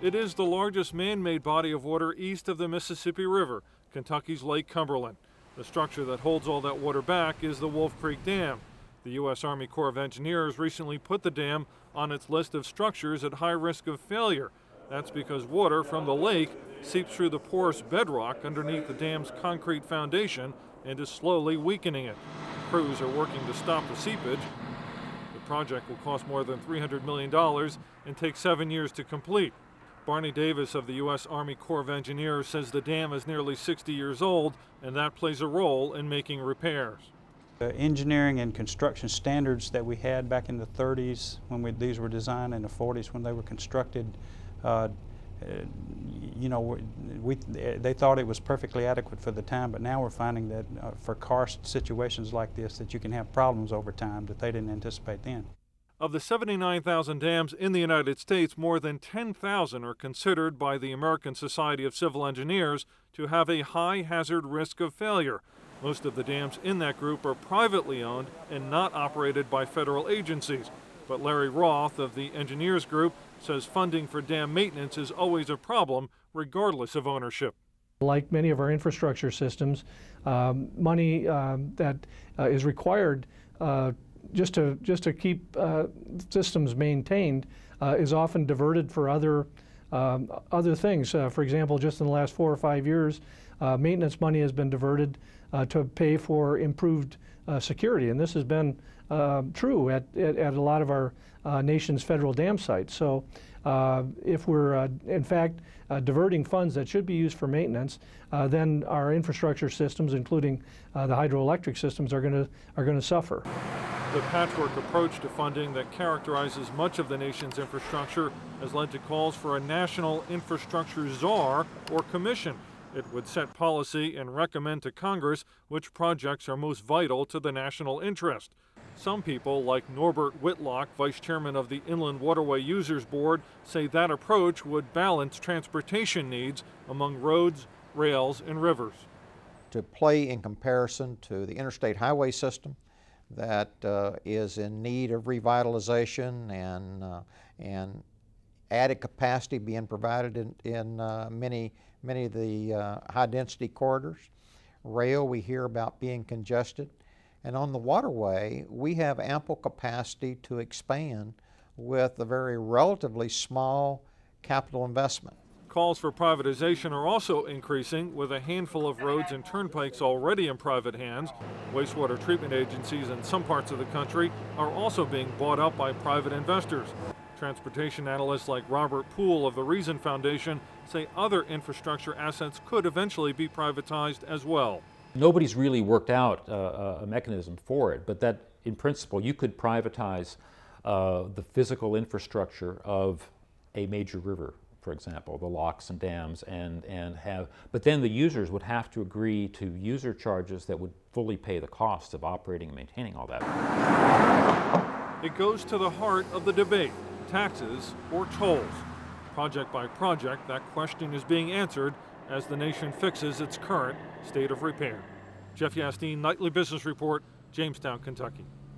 It is the largest man-made body of water east of the Mississippi River, Kentucky's Lake Cumberland. The structure that holds all that water back is the Wolf Creek Dam. The U.S. Army Corps of Engineers recently put the dam on its list of structures at high risk of failure. That's because water from the lake seeps through the porous bedrock underneath the dam's concrete foundation and is slowly weakening it. Crews are working to stop the seepage. The project will cost more than $300 million and take 7 years to complete. Barney Davis of the U.S. Army Corps of Engineers says the dam is nearly 60 years old, and that plays a role in making repairs. The engineering and construction standards that we had back in the 30s, when these were designed, in the 40s when they were constructed, you know, they thought it was perfectly adequate for the time, but now we're finding that for karst situations like this, that you can have problems over time that they didn't anticipate then. Of the 79,000 dams in the United States, more than 10,000 are considered by the American Society of Civil Engineers to have a high hazard risk of failure. Most of the dams in that group are privately owned and not operated by federal agencies. But Larry Roth of the Engineers Group says funding for dam maintenance is always a problem, regardless of ownership. Like many of our infrastructure systems, money that is required just to keep systems maintained is often diverted for other things. For example, just in the last 4 or 5 years, maintenance money has been diverted to pay for improved security, and this has been true at a lot of our nation's federal dam sites. So if we're in fact diverting funds that should be used for maintenance, then our infrastructure systems, including the hydroelectric systems, are going to suffer. The patchwork approach to funding that characterizes much of the nation's infrastructure has led to calls for a national infrastructure czar or commission. It would set policy and recommend to Congress which projects are most vital to the national interest. Some people, like Norbert Whitlock, vice chairman of the Inland Waterway Users Board, say that approach would balance transportation needs among roads, rails, and rivers. To play in comparison to the interstate highway system that is in need of revitalization and added capacity being provided in many of the high-density corridors. Rail, we hear about being congested. And on the waterway, we have ample capacity to expand with a very relatively small capital investment. Calls for privatization are also increasing, with a handful of roads and turnpikes already in private hands. Wastewater treatment agencies in some parts of the country are also being bought up by private investors. Transportation analysts like Robert Poole of the Reason Foundation say other infrastructure assets could eventually be privatized as well. Nobody's really worked out a mechanism for it, but that in principle you could privatize the physical infrastructure of a major river, for example, the locks and dams, but then the users would have to agree to user charges that would fully pay the costs of operating and maintaining all that. It goes to the heart of the debate, taxes or tolls. Project by project, that question is being answered as the nation fixes its current state of repair. Jeff Yasteen, Nightly Business Report, Jamestown, Kentucky.